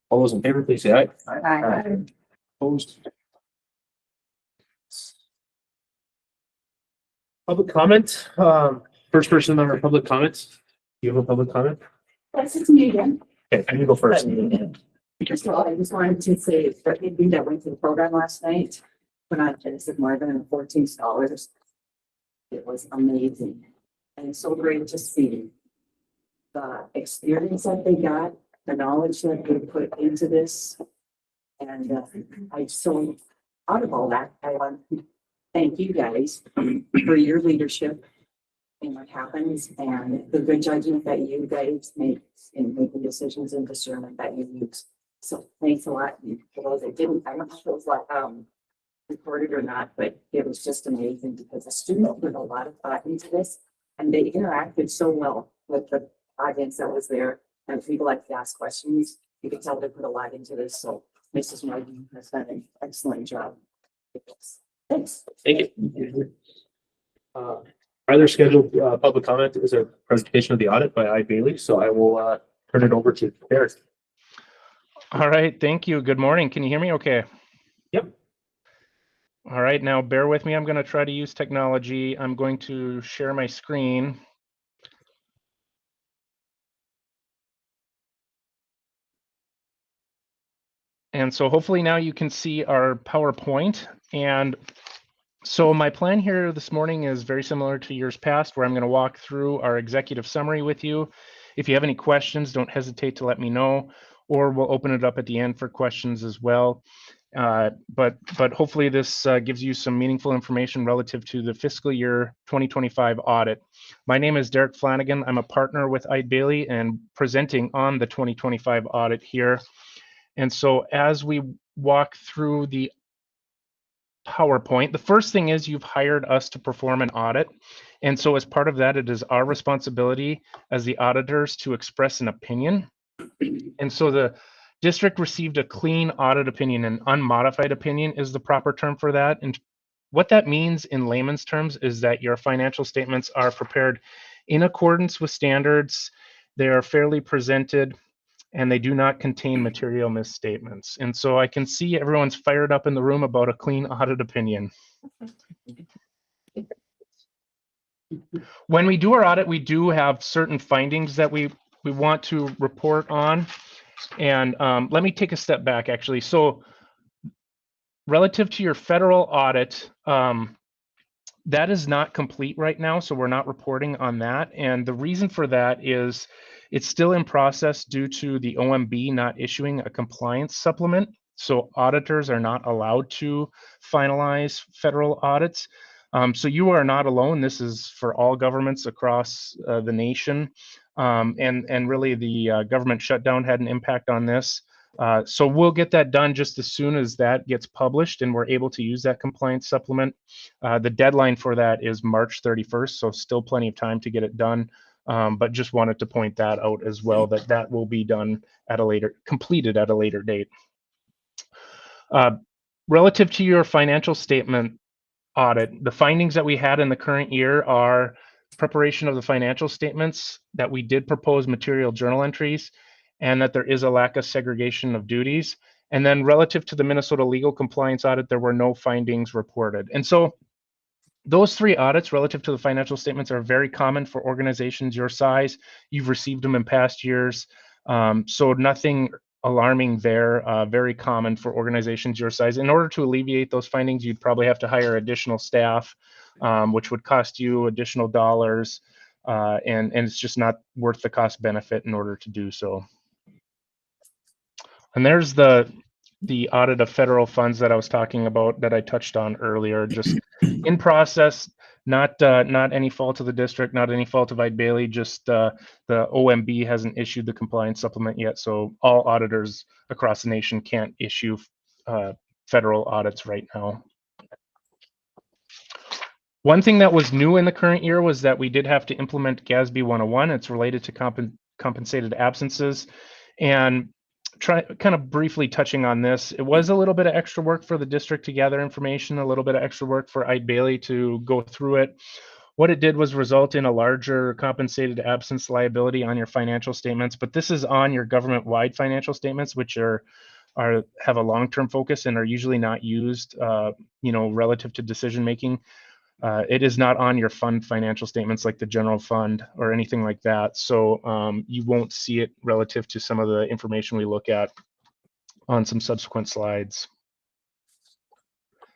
All those in favor, please say aye. Aye. Opposed? Public comment, first person on our public comments. Do you have a public comment? Yes, it's me again. Okay, I can go first. First of all, I just wanted to say that we that went to the program last night, went on Genesis Marvin and 14 scholars. It was amazing. And it's so great to see the experience that they got, the knowledge that they put into this. And I so out of all that, I want to thank you guys for your leadership in what happens and the good judgment that you guys make in making decisions and discernment that you use. So thanks a lot. And for those that didn't, I don't know if it was like recorded or not, but it was just amazing because the students put a lot of thought into this and they interacted so well with the audience that was there. And people like to ask questions. You could tell they put a lot into this. So Mrs. Martin has done an excellent job. Thanks. Thank you. Either scheduled public comment is a presentation of the audit by I Bailey, so I will turn it over to Derek. All right, thank you. Good morning. Can you hear me okay? Yep. All right, now bear with me. I'm going to try to use technology. I'm going to share my screen. And so hopefully now you can see our PowerPoint. And so my plan here this morning is very similar to years past, where I'm going to walk through our executive summary with you. If you have any questions, don't hesitate to let me know, or we'll open it up at the end for questions as well. But hopefully this gives you some meaningful information relative to the fiscal year 2025 audit. My name is Derek Flanagan. I'm a partner with Eide Bailly and presenting on the 2025 audit here. And so as we walk through the PowerPoint, the first thing is you've hired us to perform an audit. And so as part of that, it is our responsibility as the auditors to express an opinion. And so the district received a clean audit opinion. An unmodified opinion is the proper term for that. And what that means in layman's terms is that your financial statements are prepared in accordance with standards. They are fairly presented, and they do not contain material misstatements. And so I can see everyone's fired up in the room about a clean audit opinion. When we do our audit, we do have certain findings that we want to report on. And let me take a step back, actually. So relative to your federal audit, that is not complete right now, so we're not reporting on that. And the reason for that is it's still in process due to the OMB not issuing a compliance supplement. So auditors are not allowed to finalize federal audits. So you are not alone. This is for all governments across the nation. And really the government shutdown had an impact on this. So we'll get that done just as soon as that gets published and we're able to use that compliance supplement. The deadline for that is March 31st, so still plenty of time to get it done. But just wanted to point that out as well, that will be done at a later, completed at a later date. Relative to your financial statement audit, the findings that we had in the current year are preparation of the financial statements, that we did propose material journal entries, and that there is a lack of segregation of duties. And then relative to the Minnesota legal compliance audit, there were no findings reported. And so those three audits relative to the financial statements are very common for organizations your size. You've received them in past years. So nothing alarming there, very common for organizations your size. In order to alleviate those findings, you'd probably have to hire additional staff, which would cost you additional dollars. And it's just not worth the cost benefit in order to do so. And there's the audit of federal funds that I was talking about that I touched on earlier, just in process, not any fault of the district, not any fault of Eide Bailly, just the OMB hasn't issued the compliance supplement yet. So all auditors across the nation can't issue federal audits right now. One thing that was new in the current year was that we did have to implement GASB 101. It's related to compensated absences. And kind of briefly touching on this, it was a little bit of extra work for the district to gather information, a little bit of extra work for Eide Bailly to go through it. What it did was result in a larger compensated absence liability on your financial statements, but this is on your government-wide financial statements, which have a long-term focus and are usually not used, relative to decision making. It is not on your fund financial statements like the general fund or anything like that. So you won't see it relative to some of the information we look at on some subsequent slides.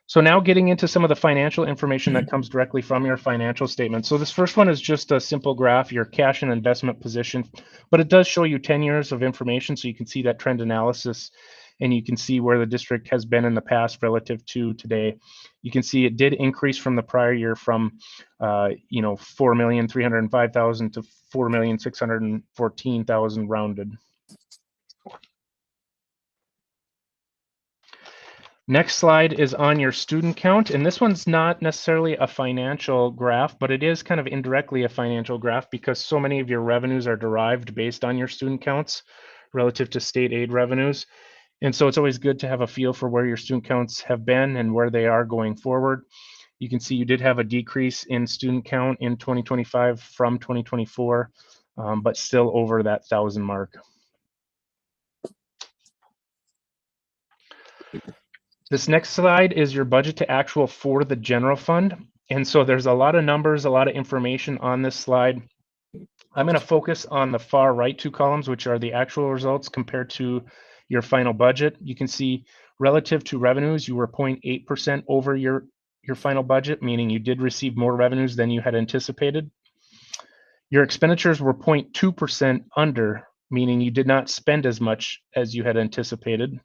So now getting into some of the financial information that comes directly from your financial statement. So this first one is just a simple graph, your cash and investment position, but it does show you 10 years of information. So you can see that trend analysis and you can see where the district has been in the past relative to today. You can see it did increase from the prior year from, 4,305,000 to 4,614,000 rounded. Next slide is on your student count, and this one's not necessarily a financial graph, but it is kind of indirectly a financial graph because so many of your revenues are derived based on your student counts relative to state aid revenues. And so it's always good to have a feel for where your student counts have been and where they are going forward. You can see you did have a decrease in student count in 2025 from 2024, but still over that 1,000 mark. This next slide is your budget to actual for the general fund. And so there's a lot of numbers, a lot of information on this slide. I'm going to focus on the far right two columns, which are the actual results compared to your final budget. You can see relative to revenues, you were 0.8% over your final budget, meaning you did receive more revenues than you had anticipated. Your expenditures were 0.2% under, meaning you did not spend as much as you had anticipated.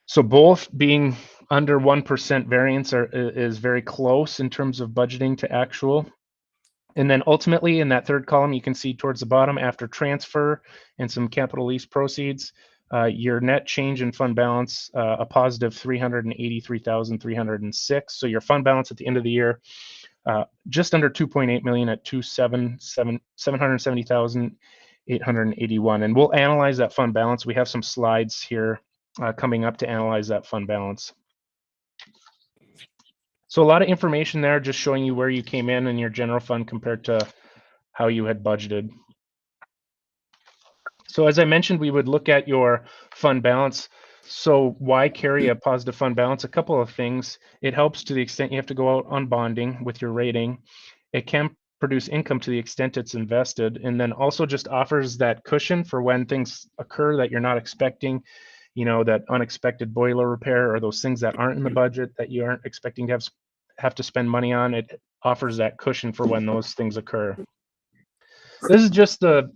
So both being under 1% variance is very close in terms of budgeting to actual. And then ultimately in that third column, you can see towards the bottom after transfer and some capital lease proceeds, your net change in fund balance, a positive 383,306. So your fund balance at the end of the year, just under 2.8 million at 770,881. And we'll analyze that fund balance. We have some slides here coming up to analyze that fund balance. So a lot of information there, just showing you where you came in your general fund compared to how you had budgeted. So as I mentioned, we would look at your fund balance. So why carry a positive fund balance? A couple of things. It helps to the extent you have to go out on bonding with your rating. It can produce income to the extent it's invested, and then also just offers that cushion for when things occur that you're not expecting. That unexpected boiler repair or those things that aren't in the budget that you aren't expecting to have to spend money on. It offers that cushion for when those things occur. This is just the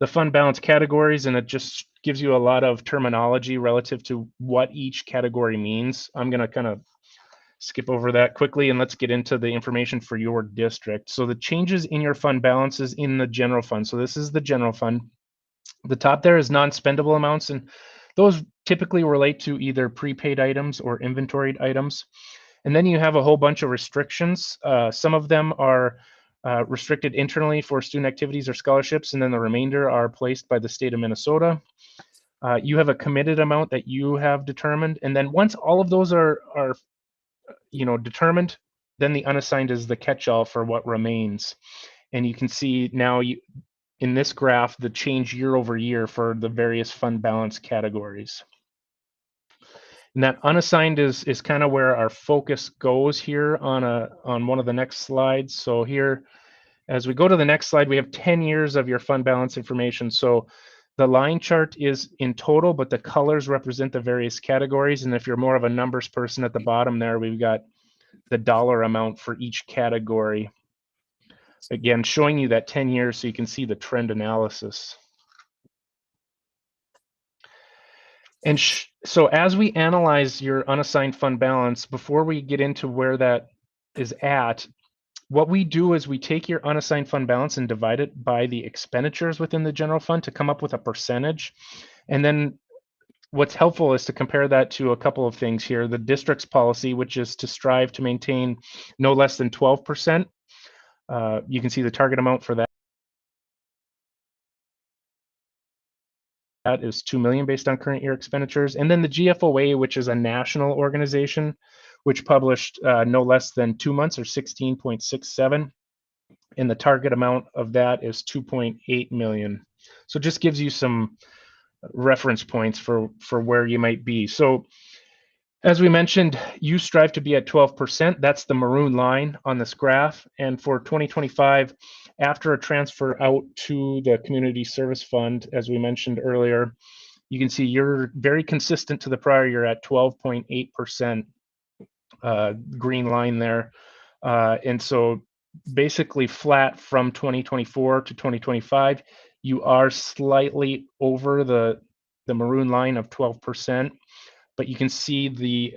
fund balance categories, and it just gives you a lot of terminology relative to what each category means. I'm going to kind of skip over that quickly and let's get into the information for your district. So the changes in your fund balances in the general fund. So this is the general fund. The top there is non-spendable amounts, and those typically relate to either prepaid items or inventoried items. And then you have a whole bunch of restrictions. Some of them are restricted internally for student activities or scholarships, and then the remainder are placed by the state of Minnesota. You have a committed amount that you have determined, and then once all of those are determined, then the unassigned is the catch-all for what remains. And you can see now in this graph the change year over year for the various fund balance categories. And that unassigned is kind of where our focus goes here on one of the next slides. So here, as we go to the next slide, we have 10 years of your fund balance information. So the line chart is in total, but the colors represent the various categories. And if you're more of a numbers person, at the bottom there, we've got the dollar amount for each category. Again, showing you that 10 years so you can see the trend analysis. And so as we analyze your unassigned fund balance, before we get into where that is at, what we do is we take your unassigned fund balance and divide it by the expenditures within the general fund to come up with a percentage. And then what's helpful is to compare that to a couple of things here. The district's policy, which is to strive to maintain no less than 12%. You can see the target amount for that. That is $2 million based on current year expenditures. And then the GFOA, which is a national organization, which published no less than 2 months or 16.67. And the target amount of that is 2.8 million. So it just gives you some reference points for where you might be. So as we mentioned, you strive to be at 12%. That's the maroon line on this graph. And for 2025, after a transfer out to the Community Service Fund, as we mentioned earlier, you can see you're very consistent to the prior year at 12.8%, green line there. And so basically flat from 2024 to 2025. You are slightly over the maroon line of 12%, but you can see the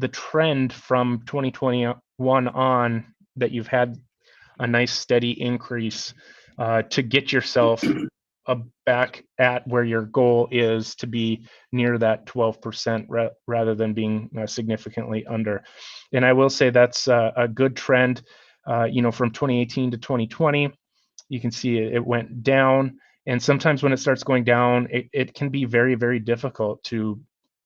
trend from 2021 on that you've had a nice steady increase to get yourself back at where your goal is to be near that 12% rather than being significantly under. And I will say that's a good trend. From 2018 to 2020, you can see it went down. And sometimes when it starts going down, it can be very, very difficult to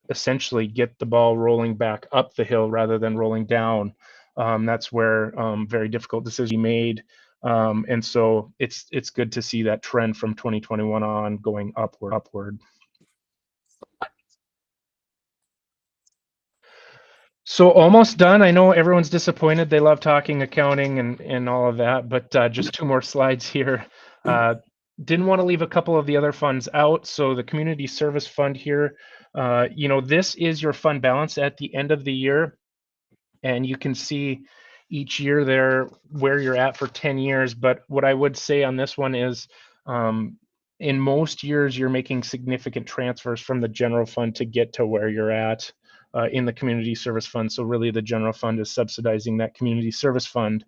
essentially get the ball rolling back up the hill rather than rolling down. That's where very difficult decisions are made. And so it's good to see that trend from 2021 on going upward. So almost done. I know everyone's disappointed. They love talking accounting and all of that, but just 2 more slides here. Didn't want to leave a couple of the other funds out. So the Community Service Fund here, this is your fund balance at the end of the year. And you can see each year there where you're at for 10 years. But what I would say on this one is in most years, you're making significant transfers from the general fund to get to where you're at in the Community Service Fund. So really the general fund is subsidizing that Community Service Fund.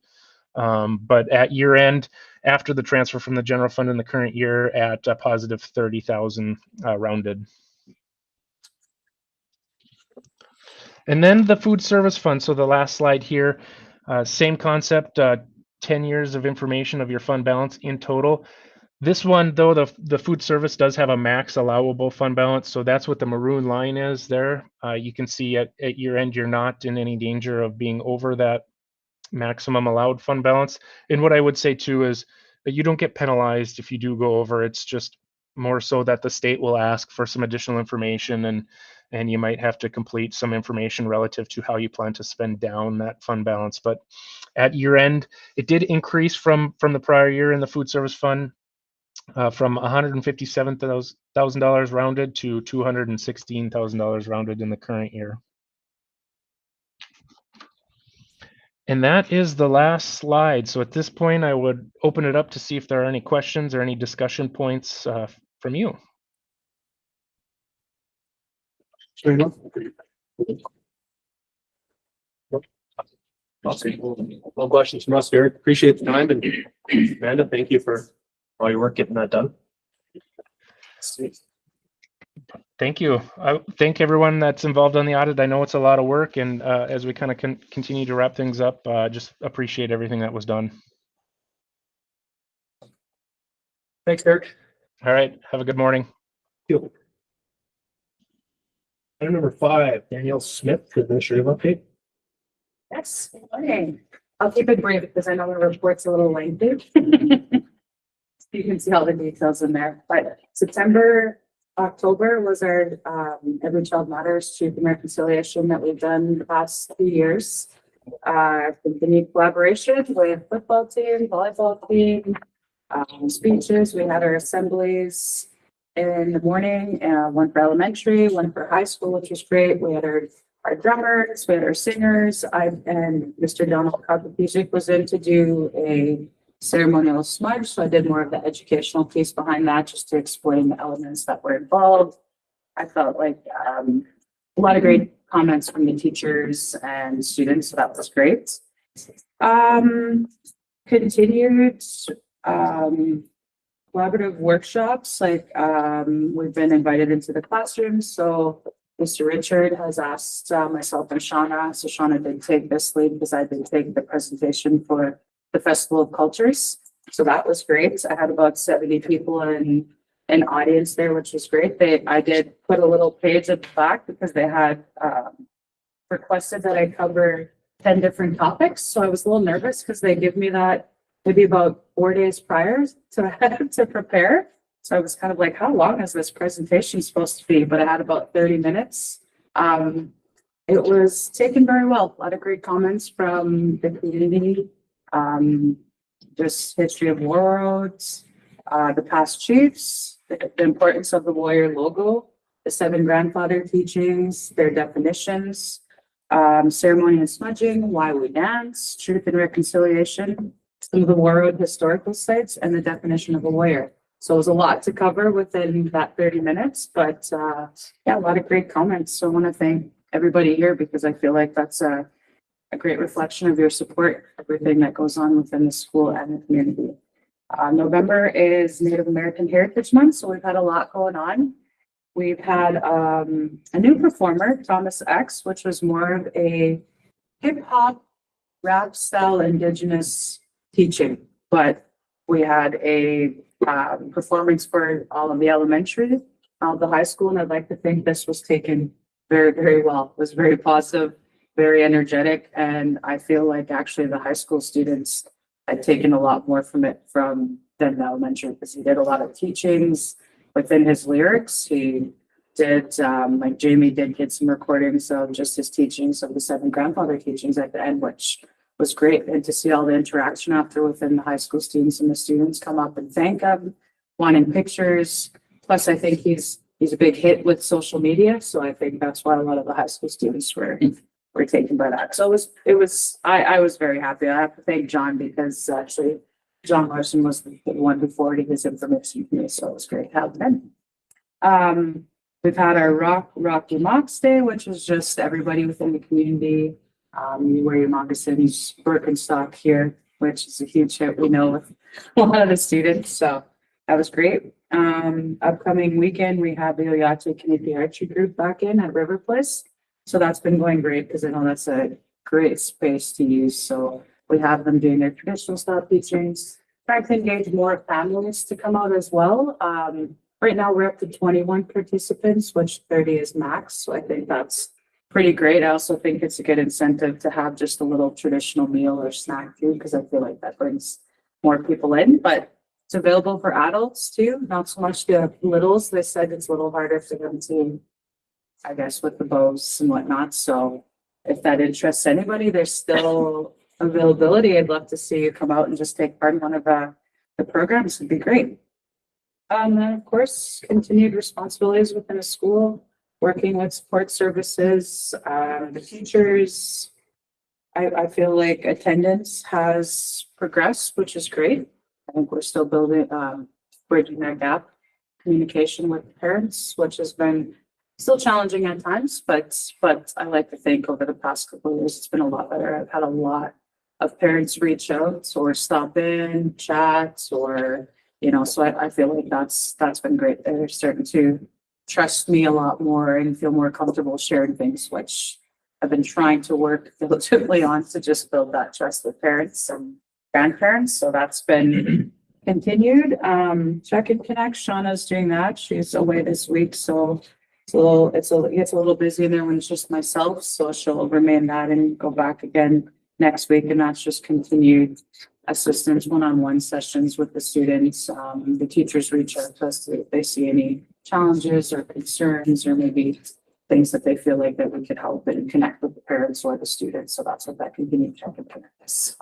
But at year end, after the transfer from the general fund in the current year at a positive 30,000 rounded. And then the Food Service Fund. So the last slide here, same concept, 10 years of information of your fund balance in total. This one, though, the food service does have a max allowable fund balance. So that's what the maroon line is there. You can see at year end, you're not in any danger of being over that maximum allowed fund balance. And what I would say too is that you don't get penalized if you do go over. It's just more so that the state will ask for some additional information and you might have to complete some information relative to how you plan to spend down that fund balance. But at year end, it did increase from the prior year in the food service fund from $157,000 rounded to $216,000 rounded in the current year. And that is the last slide. So at this point, I would open it up to see if there are any questions or any discussion points from you. No questions from us, Derek. Appreciate the time, and Amanda, thank you for all your work getting that done. Thank you. I thank everyone that's involved on the audit. I know it's a lot of work, and as we kind of continue to wrap things up, just appreciate everything that was done. Thanks, Derek. All right. Have a good morning. Thank you. Item number 5, Danielle Smith, administrative update. Yes, good morning. I'll keep it brief because I know the report's a little lengthy. You can see all the details in there, but October was our Every Child Matters Truth and Reconciliation that we've done the past few years. Continued collaboration with football team, volleyball team, speeches. We had our assemblies in the morning, one for elementary, one for high school, which was great. We had our drummers, we had our singers. And Mr. Donald Kopicic was in to do a ceremonial smudge. So I did more of the educational piece behind that just to explain the elements that were involved. I felt like a lot of great comments from the teachers and students. So that was great. Continued collaborative workshops, like we've been invited into the classrooms. So Mr. Richard has asked myself and Shauna. So Shauna did take this lead because I did take the presentation for the Festival of Cultures. So that was great. I had about 70 people in an audience there, which was great. I did put a little page at the back because they had requested that I cover 10 different topics. So I was a little nervous because they give me that maybe about 4 days prior to prepare. So I was kind of like, how long is this presentation supposed to be? But I had about 30 minutes. It was taken very well. A lot of great comments from the community. Just history of war roads, the past chiefs, the importance of the warrior logo, the 7 grandfather teachings, their definitions, ceremony and smudging, why we dance, truth and reconciliation, some of the war road historical sites, and the definition of a warrior. So it was a lot to cover within that 30 minutes, but yeah, a lot of great comments. So I want to thank everybody here because I feel like that's a great reflection of your support, everything that goes on within the school and the community. November is Native American Heritage Month, so we've had a lot going on. We've had a new performer, Thomas X, which was more of a hip hop, rap style, Indigenous teaching, but we had a performance for all of the elementary, the high school, and I'd like to think this was taken very, very well. It was very positive, very energetic, and I feel like actually the high school students had taken a lot more from it than the elementary, because he did a lot of teachings within his lyrics. He did, like Jamie did get some recordings of just his teachings of the 7 grandfather teachings at the end, which was great. And to see all the interaction after within the high school students and the students come up and thank him, wanting pictures. Plus, I think he's a big hit with social media. So I think that's why a lot of the high school students were taken by that. So I was very happy. I have to thank John because actually John Larson was the one who forwarded his information to me. So it was great having him. We've had our Rocky Mocks Day, which is just everybody within the community. You wear your moccasins, Birkenstock here, which is a huge hit we know with a lot of the students. So that was great. Upcoming weekend, we have the Oyate Canadian Archery Group back in at River Place. So that's been going great because I know that's a great space to use. So we have them doing their traditional style teachings, trying to engage more families to come out as well. Right now we're up to 21 participants, which 30 is max. So I think that's pretty great. I also think it's a good incentive to have just a little traditional meal or snack too, because I feel like that brings more people in, but it's available for adults too, not so much the littles. They said it's a little harder for them to, I guess, with the bows and whatnot. So if that interests anybody, there's still availability. I'd love to see you come out and just take part in one of the programs. It'd be great. And of course, continued responsibilities within a school, working with support services, the teachers. I feel like attendance has progressed, which is great. I think we're still building, bridging that gap. Communication with parents, which has been still challenging at times, but I like to think over the past couple of years, it's been a lot better. I've had a lot of parents reach out or stop in, chat, or, so I feel like that's been great. They're starting to trust me a lot more and feel more comfortable sharing things, which I've been trying to work diligently on to just build that trust with parents and grandparents. So that's been continued. Check and connect. Shauna's doing that. She's away this week. So it gets a little busy in there when it's just myself. So she'll remain that and go back again next week. And that's just continued assistance, one-on-one sessions with the students. The teachers reach out to us if they see any challenges or concerns, or maybe things that they feel like that we could help and connect with the parents or the students. So that's what that continued check and connect is.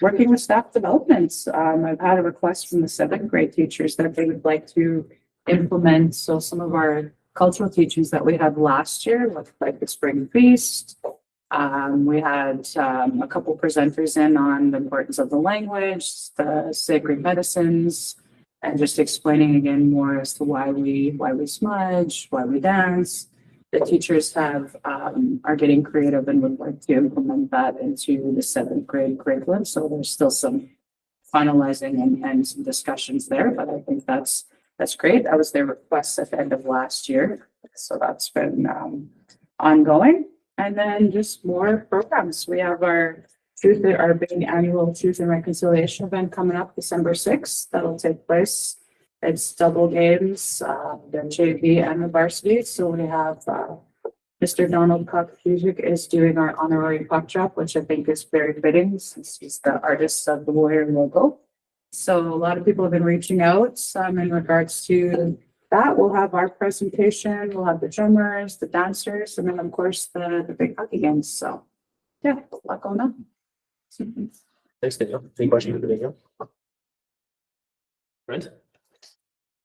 Working with staff developments. I've had a request from the 7th grade teachers that they would like to implement. So some of our cultural teachings that we had last year, like the Spring Feast. We had a couple presenters in on the importance of the language, the sacred medicines, and just explaining again more as to why we smudge, why we dance. The teachers are getting creative and would like to implement that into the 7th grade curriculum. So there's still some finalizing and some discussions there, but I think that's great. That was their request at the end of last year. So that's been ongoing. And then just more programs. We have our big annual Truth and Reconciliation event coming up December 6th. That'll take place. It's double games, the JV and the varsity. So we have Mr. Donald Kokfusic is doing our honorary puck drop, which I think is very fitting since he's the artist of the Warrior logo. So a lot of people have been reaching out, in regards to that. We'll have our presentation, we'll have the drummers, the dancers, and then of course the big hockey games. So yeah, a lot going on. Thanks, Daniel. Any questions for Daniel? Brent?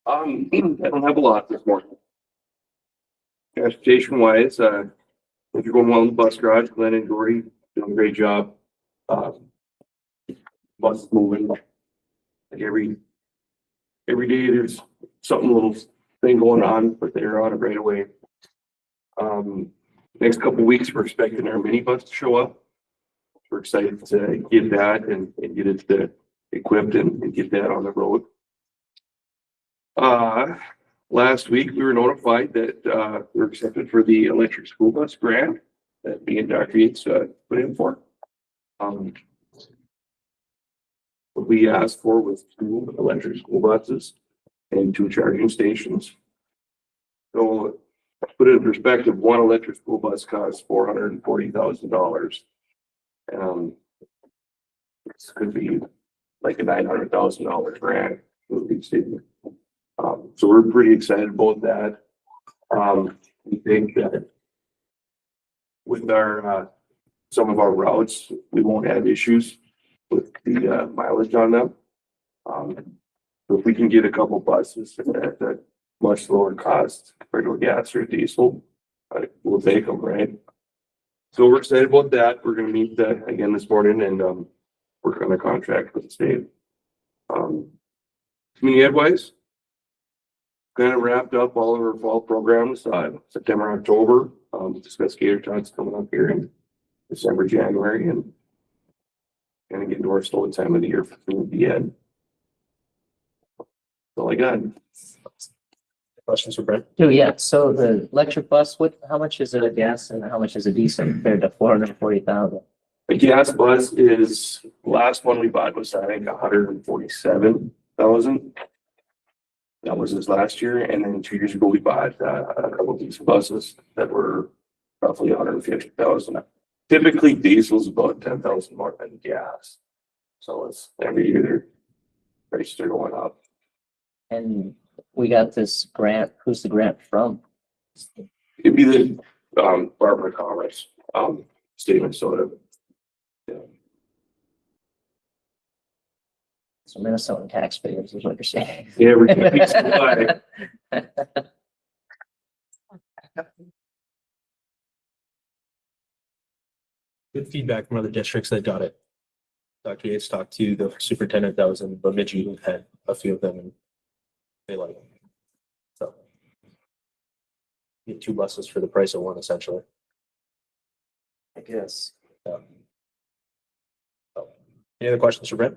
I don't have a lot this morning. Transportation wise, if you're going well in the bus garage, Glenn and Dory doing a great job. Bus is moving. Like every day there's something little thing going on, but they're on it right away. Next couple of weeks, we're expecting our minibus to show up. We're excited to get that and get it equipped and get that on the road. Last week, we were notified that we were accepted for the electric school bus grant that me and Dr. Yates put in for. What we asked for was 2 electric school buses and 2 charging stations. So, to put it in perspective, 1 electric school bus costs $440,000. This could be like a $900,000 grant. So we're pretty excited about that. We think that with our some of our routes, we won't have issues with the mileage on them. So if we can get a couple buses at a much lower cost compared to a gas or a diesel, we'll take them, right? So we're excited about that. We're going to meet again this morning and work on a contract with the state. Community ed wise, kind of wrapped up all of our fall programs, September, October. Just got skater tots coming up here in December, January, and kind of getting to our slow time of the year for the end. That's all I got. Questions for Brent? Oh, yeah, so the electric bus, how much is it a gas and how much is a diesel compared to 440,000? The gas bus is, last one we bought was, I think, 147,000. That was this last year, and then 2 years ago we bought a couple of diesel buses that were roughly 150,000. Typically, diesel's about 10,000 more than gas, so it's every year their prices are going up. And we got this grant, who's the grant from? It'd be the Department of Commerce, state of Minnesota. So Minnesotan taxpayers is what you're saying. Yeah, we're gonna be supply. Good feedback from other districts that got it. Dr. Yates talked to the superintendent that was in Bemidji who had a few of them and they like them. So get 2 buses for the price of 1 essentially. I guess. Yeah. So, any other questions for Brent?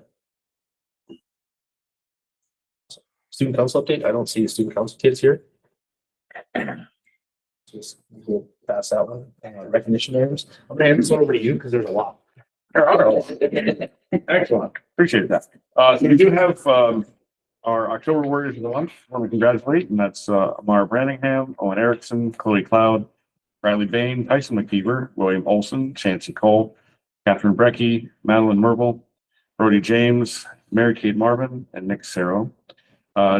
Student council update. I don't see the student council kids here. Just we'll pass that one. Recognition areas. I'm gonna hand this one over to you because there's a lot. Excellent. Appreciate that. So we do have, our October Warriors of the Month. I want to congratulate, and that's, Amara Branningham, Owen Erickson, Chloe Cloud, Riley Bain, Tyson McKeever, William Olson, Chancey Cole, Catherine Brecky, Madeline Merble, Brody James, Mary Kate Marvin, and Nick Sarrow.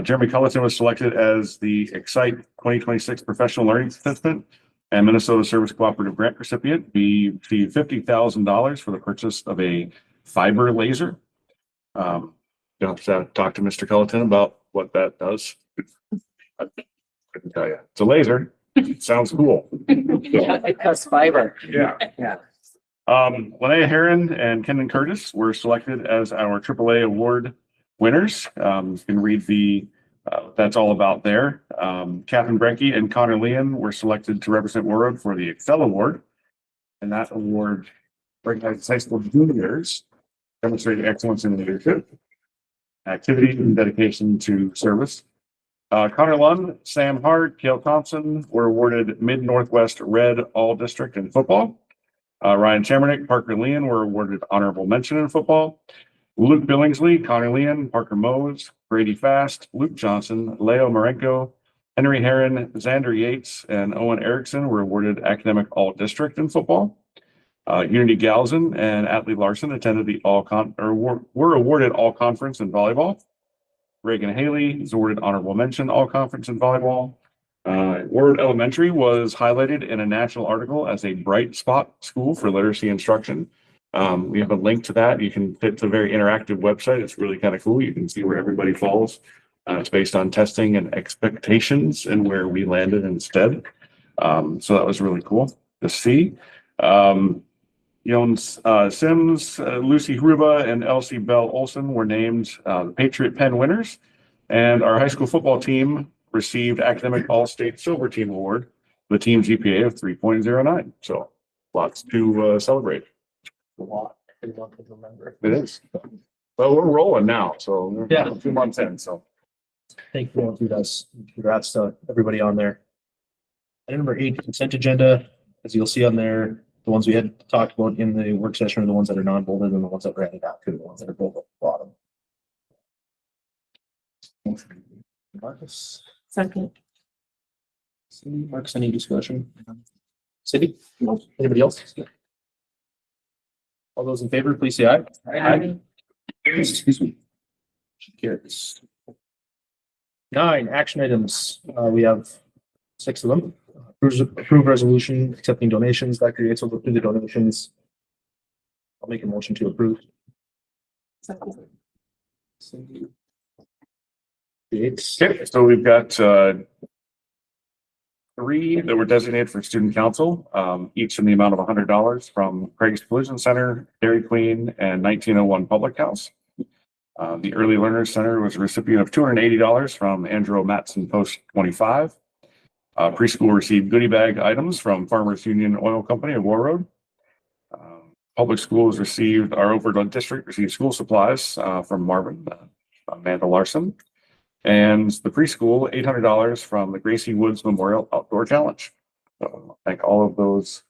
Jeremy Culleton was selected as the Excite 2026 Professional Learning Participant and Minnesota Service Cooperative Grant recipient. He received $50,000 for the purchase of a fiber laser. You'll have to talk to Mr. Culleton about what that does. I couldn't tell you. It's a laser. It sounds cool. It cuts fiber. Yeah. Yeah. Linnea Heron and Kendon Curtis were selected as our AAA award winners. You can read that's all about there. Catherine Brenke and Connor Leon were selected to represent Warroad for the Excel Award. And that award recognizes high school juniors demonstrating excellence in leadership, activity, and dedication to service. Connor Lund, Sam Hart, Kale Thompson were awarded Mid-Northwest Red All-District in football. Ryan Chamernick, Parker Leon were awarded honorable mention in football. Luke Billingsley, Connor Leon, Parker Mose, Brady Fast, Luke Johnson, Leo Marenko, Henry Heron, Xander Yates, and Owen Erickson were awarded Academic All-District in football. Unity Galzin and Atlee Larson attended the were awarded All-Conference in volleyball. Reagan Haley is awarded Honorable Mention All-Conference in volleyball. Ward Elementary was highlighted in a national article as a bright spot school for literacy instruction. We have a link to that. It's a very interactive website. It's really kind of cool. You can see where everybody falls. It's based on testing and expectations and where we landed instead. So that was really cool to see. Sims, Lucy Hruba, and Elsie Bell Olson were named the Patriot Pen winners. And our high school football team received Academic All-State Silver Team Award, the team GPA of 3.09. So lots to celebrate. A lot. I don't remember. It is. Well, we're rolling now, so we're Yeah. 2 months in, so. Thank you for going through this. Congrats to everybody on there. Item number 8, consent agenda. As you'll see on there, the ones we had talked about in the work session are the ones that are non-bolded and the ones that were added out to the ones that are bold at the bottom. Marcus, Second. Cindy, Marcus, any discussion? Cindy? Anybody else? All those in favor, please say aye. Aye. Excuse me. Carries. 9, action items. We have 6 of them. Approve resolution accepting donations. Dr. Yates will go through the donations. I'll make a motion to approve. Second. Cindy. Yates. Okay, so we've got 3 that were designated for student council, each in the amount of $100 from Craig's Collision Center, Dairy Queen, and 1901 Public House. The Early Learners Center was a recipient of $280 from Andrew Matson Post 25. Preschool received goodie bag items from Farmers Union Oil Company of War Road. Public schools received, our Overland District received school supplies from Marvin, Amanda Larson. And the preschool, $800 from the Gracie Woods Memorial Outdoor Challenge. So thank all of those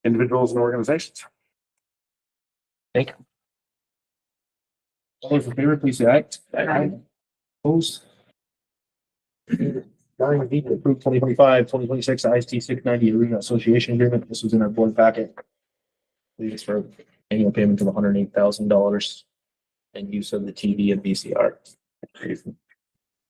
individuals and organizations. Thank you. All those in favor, please say aye. Aye. Opposed? 9, B, to approve 2025-2026 IST 690 Arena Association Agreement. This was in our board packet. I believe it's for annual payment of $108,000 and use of the TV and VCR.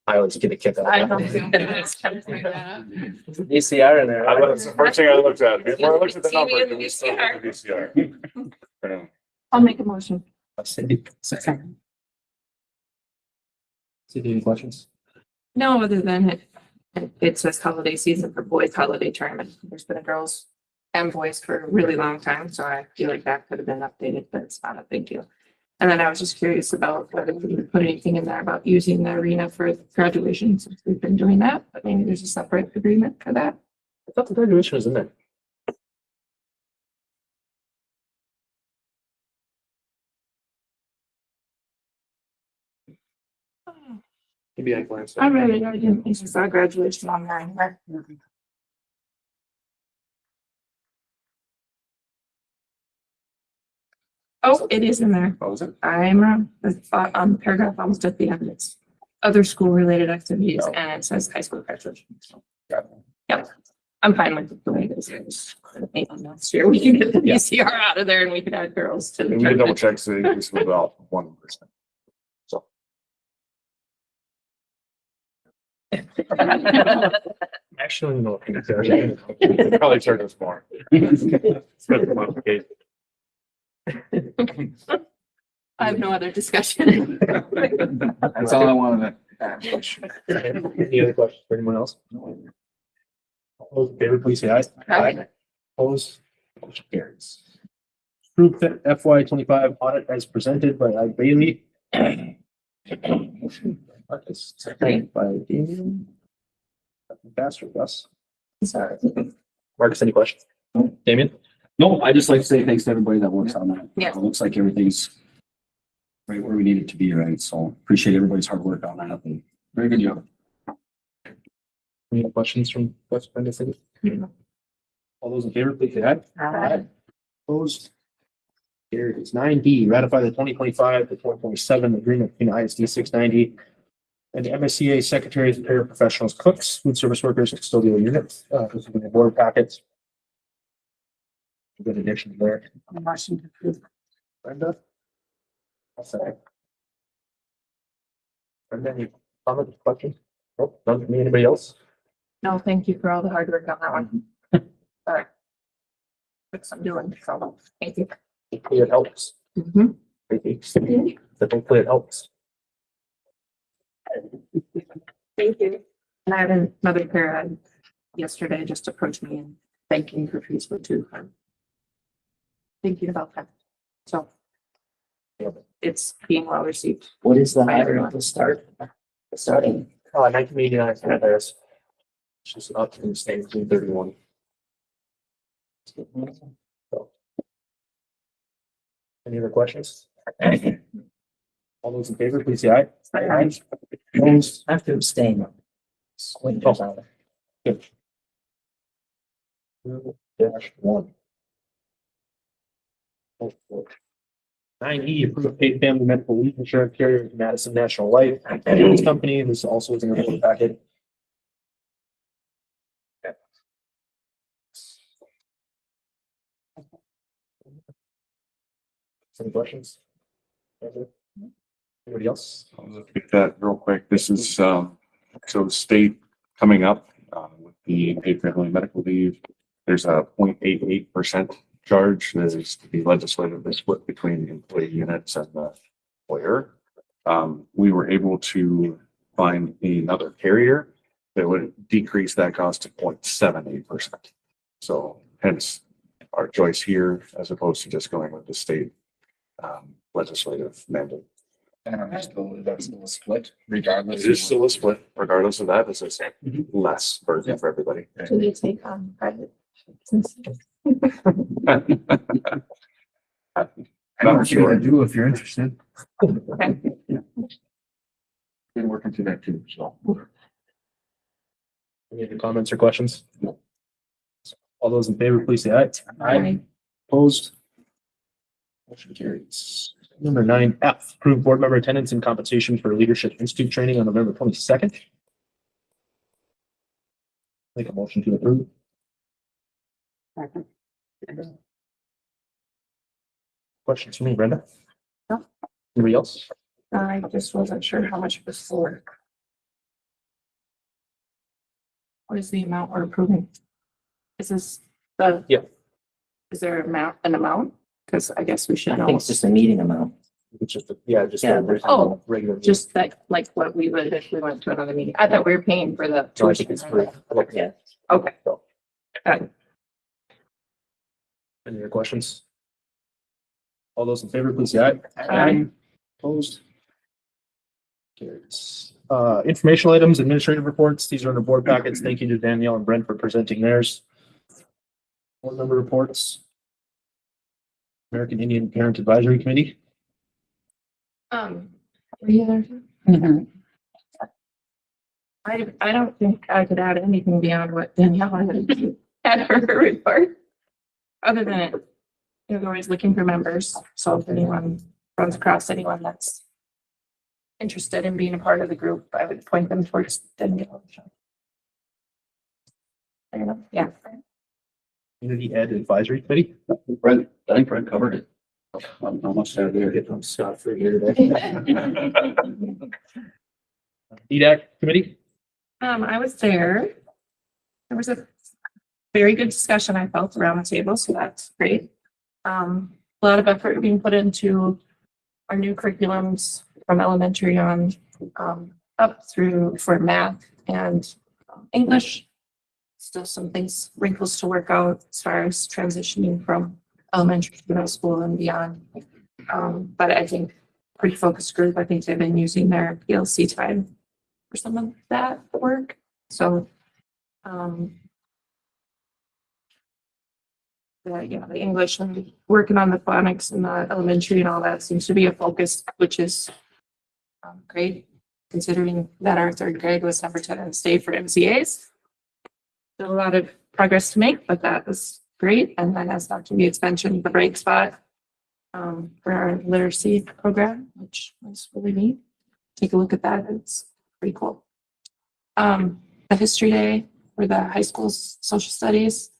I always get a kick out I of don't that. think it's something like that. VCR in there. That's the first thing I looked at. Before I looked at the TV number, and it was still the VCR. Yeah. I'll make a motion. Cindy, second. Cindy, any questions? No, other than it says holiday season for boys holiday tournament. There's been a girls and boys for a really long time, so I feel like that could have been updated, but it's not a big deal. And then I was just curious about whether we could put anything in there about using the arena for graduation, since we've been doing that, but maybe there's a separate agreement for that. I thought the graduation was in there. Maybe I glanced. I read it, I didn't, think I saw graduation on there anywhere. Oh, it is in there. What was it? I'm wrong. It's paragraph almost at the end. It's other school related activities and it says high school graduation. So, yep. I'm fine with the way it is. Maybe next year we can get the Yeah. VCR out of there and we could add girls to the We can double tournament. check, so it's about 1%. So. Actually, no. Probably charge us more. Special modification. I have no other discussion. That's all I wanted to ask. Any other questions for anyone else? All those in favor, please say aye. Aye. Opposed? Motion carries. Approved FY 25 audit as presented by Ag Bailey. Marcus, second by Damien. Faster, Gus. Sorry. Marcus, any questions? Damien? No, I just like to say thanks to everybody that works on that. Yeah. It looks like everything's right where we need it to be, right? So appreciate everybody's hard work on that. And very good job. Any questions from Gus? Brenda, Cindy? All those in favor, please say aye. Aye. Opposed? Carries. 9D, ratify the 2025 to 2027 agreement between ISD 690 And the MSCA secretaries, paraprofessionals, cooks, food service workers, custodial units, this is in the board packets. Good addition there. Motion to approve. Brenda? I'll second. Brenda, any comments, questions? Nope, none from me, anybody else? No, thank you for all the hard work on that one. But what's I'm doing, so thank you. Hopefully it helps. Mhm. Hopefully it helps. Thank you. And I had another pair yesterday just approached me and thanking me for Facebook too. Thinking about that. So it's being well received. What is the By higher everyone. to start? Starting, 1989, there's. She's up to the state 231. So. Any other questions? All those in favor, please say aye. Aye. Opposed? I have to abstain. Winter's on it. -1. 9E, approved paid family medical leave insurance carrier Madison National Life Insurance Company. This also is in the packet. Any questions? Anybody else? I'll look at that real quick. This is, so the state coming up, with the paid family medical leave. There's a 0.88% charge that is to be legislatively split between the employee units and the employer. We were able to find another carrier that would decrease that cost to 0.78%. So hence our choice here, as opposed to just going with the state, legislative mandate. And that's still a split regardless. It is still a split, regardless of that, it's a less burden for everybody. Do they take on private? I know what you're gonna do if you're interested. Okay. Been working through that too, so. Any other comments or questions? All those in favor, please say aye. Aye. Opposed? Motion carries. Number 9F, approved board member attendance and compensation for Leadership Institute training on November 22nd. Make a motion to approve. Questions for me, Brenda? No. Anybody else? I just wasn't sure how much it was for. What is the amount we're approving? Is this the? Yeah. Is there an amount? Because I guess we should I know. think it's just a meeting amount. It's just, just. Yeah. Oh, Regular. Just that, like what we would if we went to another meeting. I thought we were paying for the So I think tuition. it's free. Yeah. Okay. Any other questions? All those in favor, please say aye. Aye. Opposed? Carries. Informational items, administrative reports. These are in the board packets. Thank you to Danielle and Brent for presenting theirs. Board member reports. American Indian Parent Advisory Committee. Were you there too? I don't think I could add anything beyond what Danielle had her report. Other than it, they're always looking for members. So if anyone runs across anyone that's interested in being a part of the group, I would point them towards Danielle. Fair enough. Yeah. Community Ed Advisory Committee. Brent, I think Brent covered it. How much there there? Get them Scott free here today. EDAC Committee. I was there. There was a very good discussion, I felt, around the table, so that's great. A lot of effort being put into our new curriculums from elementary on, up through for math and English. Still some things, wrinkles to work out as far as transitioning from elementary to middle school and beyond. But I think pretty focused group. I think they've been using their PLC time for some of that work. So, the English and working on the phonics and the elementary and all that seems to be a focus, which is great, considering that our third grade was number 10 in the state for MCAs. Still a lot of progress to make, but that was great. And then as Dr. Yates mentioned, the bright spot for our literacy program, which was really neat. Take a look at that. It's pretty cool. The history day for the high school's social studies.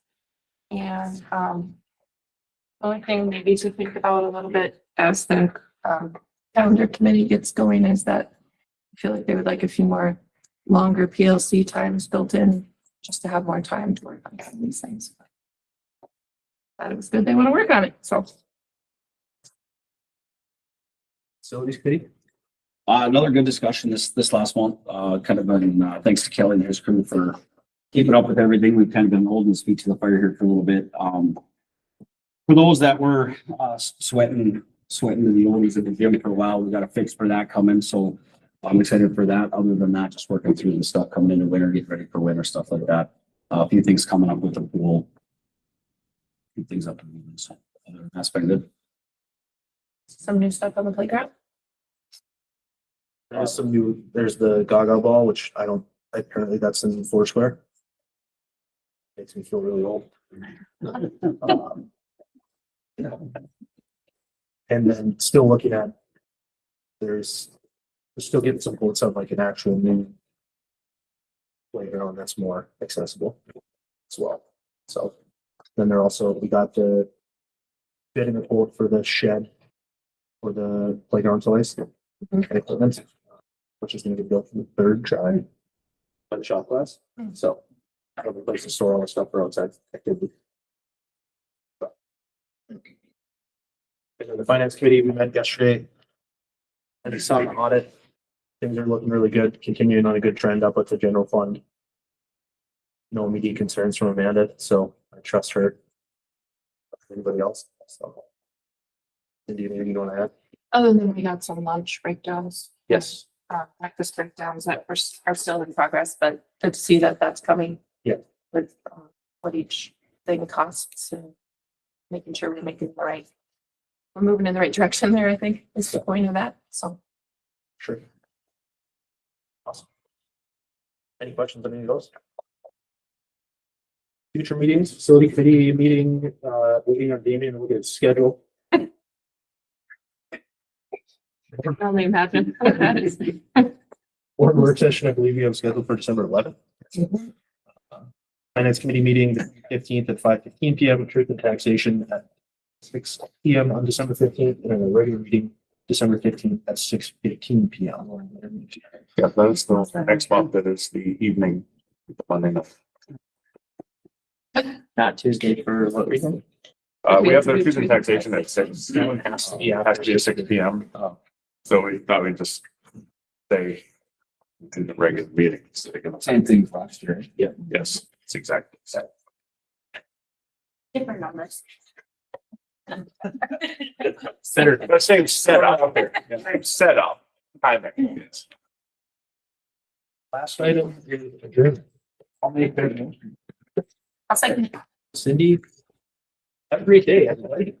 And, the only thing maybe to think about a little bit as the, calendar committee gets going is that I feel like they would like a few more longer PLC times built in just to have more time to work on some of these things. Thought it was good. They want to work on it. So Facilities committee? Another good discussion this last month, kind of been, thanks to Kelly and his crew for keeping up with everything. We've kind of been holding his feet to the fire here for a little bit. For those that were, sweating in the oldies at the gym for a while, we got a fix for that coming, so I'm excited for that. Other than that, just working through the stuff coming into winter, getting ready for winter, stuff like that. A few things coming up with the pool. A few things up in the evenings. Other than that's been good. some new stuff on the playground. There's some new, there's the Gaga ball, which apparently that's in Foursquare. Makes me feel really old. And then still looking at, we're still getting some quotes on like an actual new playground that's more accessible as well. So then we got the bidding a quote for the shed for the playground toys and equipment, which is going to be built for the third try by the shop class. So I have a place to store all the stuff for outside activity. And then the finance committee, we met yesterday. And we saw the audit. Things are looking really good, continuing on a good trend up with the general fund. No immediate concerns from Amanda, so I trust her. Anybody else? So. Cindy, anything you want to add? Other than we got some lunch breakdowns, Yes. breakfast breakdowns that are still in progress, but good to see that that's coming. Yeah. With what each thing costs and making sure we're we're moving in the right direction there, I think is the point of that. So Sure. Awesome. Any questions on any of those? Future meetings, facility committee meeting, waiting on Damien, we'll get a schedule. I can only imagine what that is. Board work session, I believe you have scheduled for December 11th. Finance committee meeting the 15th at 5:15 PM, truth and taxation at 6 PM on December 15th, and then a regular meeting December 15th at 6:15 PM. Yeah, that's the next month. That is the evening, Monday night. Not Tuesday for what reason? We have the Tuesday taxation at 6. It has to be at 6 PM. Oh. So we thought we'd just stay in the regular meetings. Same thing last year. Yes, it's exactly. Different numbers. Better, the same setup. Same setup. Timing. Yes. Last item is adjournment. I'll make that. I'll second. Cindy, have a great day. everybody.